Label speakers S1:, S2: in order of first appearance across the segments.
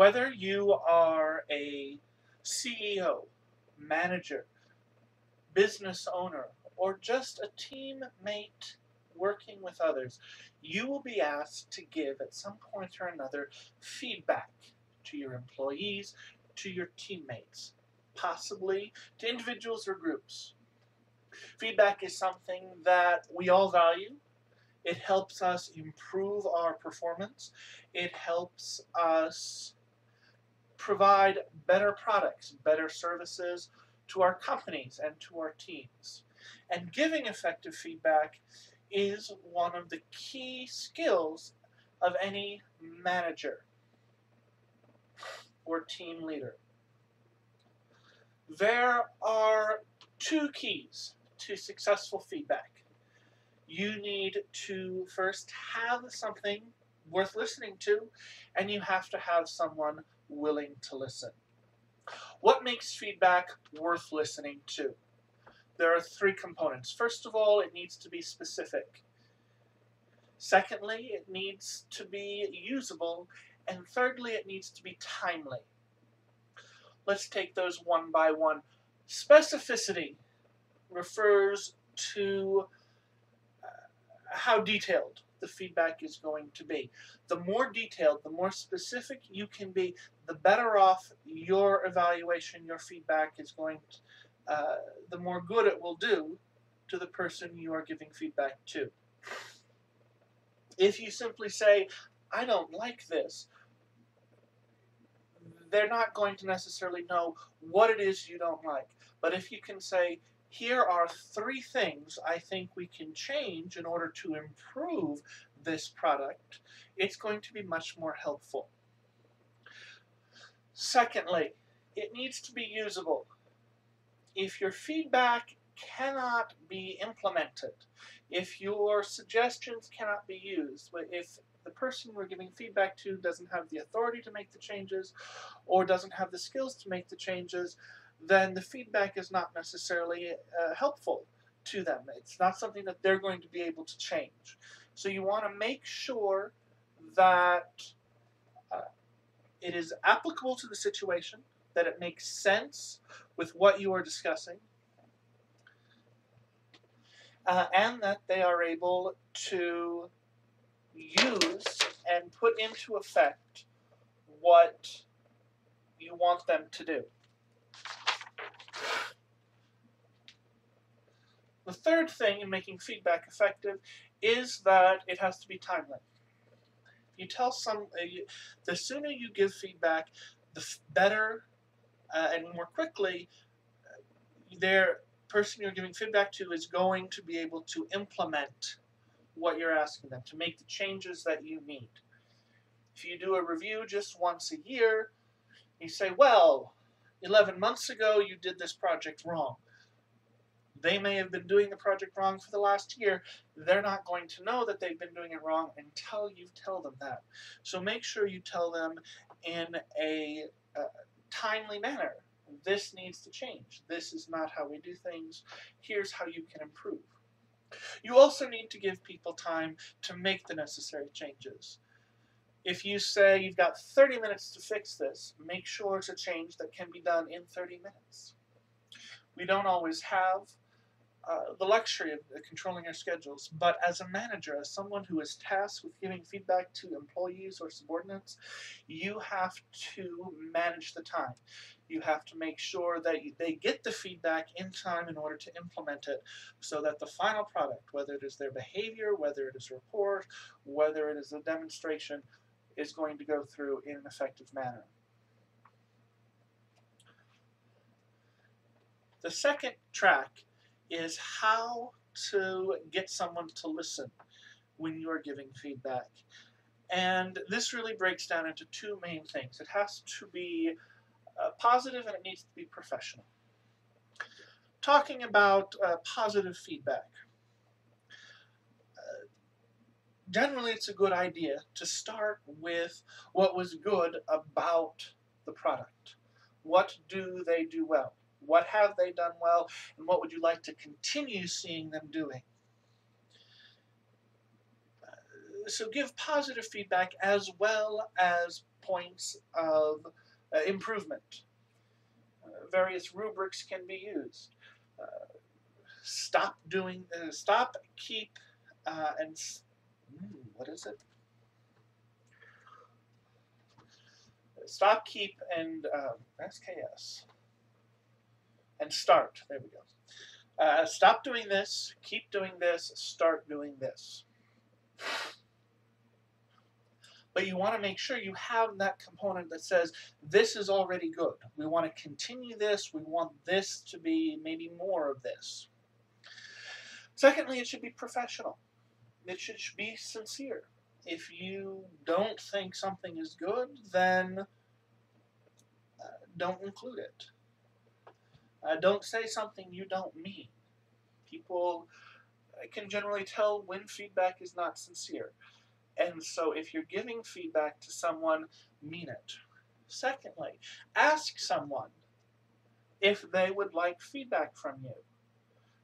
S1: Whether you are a CEO, manager, business owner, or just a teammate working with others, you will be asked to give at some point or another feedback to your employees, to your teammates, possibly to individuals or groups. Feedback is something that we all value. It helps us improve our performance. It helps us provide better products, better services to our companies and to our teams. And giving effective feedback is one of the key skills of any manager or team leader. There are two keys to successful feedback. You need to first have something worth listening to, and you have to have someone willing to listen. What makes feedback worth listening to? There are three components. First of all, it needs to be specific. Secondly, it needs to be usable. And thirdly, it needs to be timely. Let's take those one by one. Specificity refers to how detailed the feedback is going to be. The more detailed, the more specific you can be, the better off your evaluation, your feedback is going to, the more good it will do to the person you are giving feedback to. If you simply say, I don't like this, they're not going to necessarily know what it is you don't like. But if you can say, here are three things I think we can change in order to improve this product, it's going to be much more helpful. Secondly, it needs to be usable. If your feedback cannot be implemented, if your suggestions cannot be used, if the person we're giving feedback to doesn't have the authority to make the changes or doesn't have the skills to make the changes, then the feedback is not necessarily helpful to them. It's not something that they're going to be able to change. So you want to make sure that it is applicable to the situation, that it makes sense with what you are discussing, and that they are able to use and put into effect what you want them to do. The third thing in making feedback effective is that it has to be timely. You tell the sooner you give feedback, the better and more quickly their person you're giving feedback to is going to be able to implement what you're asking them, to make the changes that you need. If you do a review just once a year, you say, well, 11 months ago you did this project wrong. They may have been doing the project wrong for the last year. They're not going to know that they've been doing it wrong until you tell them that. So make sure you tell them in a timely manner. This needs to change. This is not how we do things. Here's how you can improve. You also need to give people time to make the necessary changes. If you say you've got 30 minutes to fix this, make sure it's a change that can be done in 30 minutes. We don't always have the luxury of controlling our schedules, but as a manager, as someone who is tasked with giving feedback to employees or subordinates, you have to manage the time. You have to make sure that they get the feedback in time in order to implement it, so that the final product, whether it is their behavior, whether it is a report, whether it is a demonstration, is going to go through in an effective manner. The second track is how to get someone to listen when you are giving feedback. And this really breaks down into two main things. It has to be positive and it needs to be professional. Talking about positive feedback. Generally, it's a good idea to start with what was good about the product. What do they do well? What have they done well, and what would you like to continue seeing them doing? So give positive feedback as well as points of improvement. Various rubrics can be used. Stop, keep, and what is it? Stop, keep, and SKS. And start. There we go. Stop doing this, keep doing this, start doing this. But you want to make sure you have that component that says, this is already good. We want to continue this. We want this to be maybe more of this. Secondly, it should be professional. It should be sincere. If you don't think something is good, then don't include it. Don't say something you don't mean. People can generally tell when feedback is not sincere. And so if you're giving feedback to someone, mean it. Secondly, ask someone if they would like feedback from you.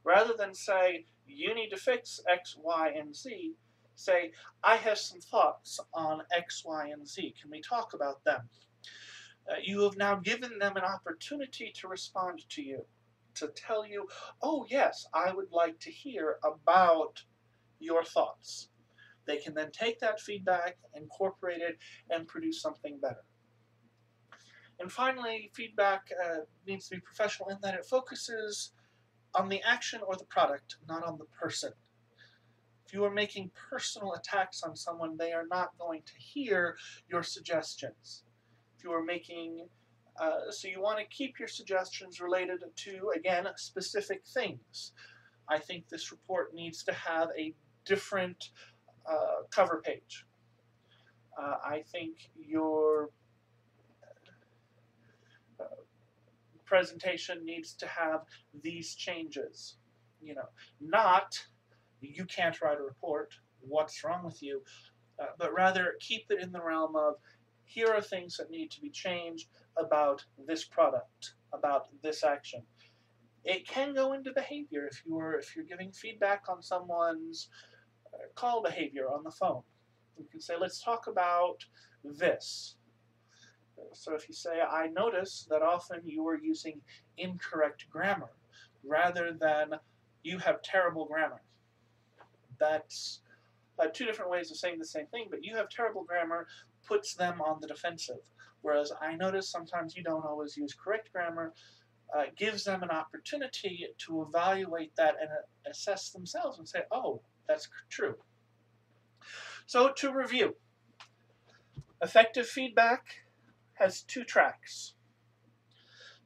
S1: Rather than say, you need to fix X, Y, and Z, say, I have some thoughts on X, Y, and Z. Can we talk about them? You have now given them an opportunity to respond to you, to tell you, oh yes, I would like to hear about your thoughts. They can then take that feedback, incorporate it, and produce something better. And finally, feedback needs to be professional in that it focuses on the action or the product, not on the person. If you are making personal attacks on someone, they are not going to hear your suggestions. If you are making, so you want to keep your suggestions related to, again, specific things. I think this report needs to have a different cover page. I think your presentation needs to have these changes. You know, not, you can't write a report, what's wrong with you, but rather keep it in the realm of, here are things that need to be changed about this product, about this action. It can go into behavior if you're giving feedback on someone's call behavior on the phone. You can say, let's talk about this. So if you say, I notice that often you are using incorrect grammar rather than you have terrible grammar. That's two different ways of saying the same thing, but you have terrible grammar puts them on the defensive. Whereas I notice sometimes you don't always use correct grammar, gives them an opportunity to evaluate that and assess themselves and say, oh, that's true. So to review, effective feedback has two tracks.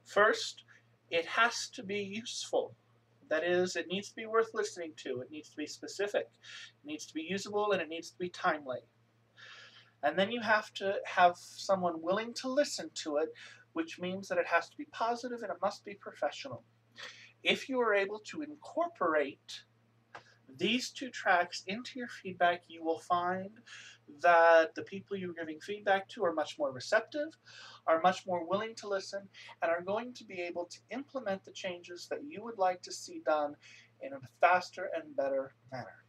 S1: First, it has to be useful. That is, it needs to be worth listening to. It needs to be specific. It needs to be usable, and it needs to be timely. And then you have to have someone willing to listen to it, which means that it has to be positive and it must be professional. If you are able to incorporate these two tracks into your feedback, you will find that the people you're giving feedback to are much more receptive, are much more willing to listen, and are going to be able to implement the changes that you would like to see done in a faster and better manner.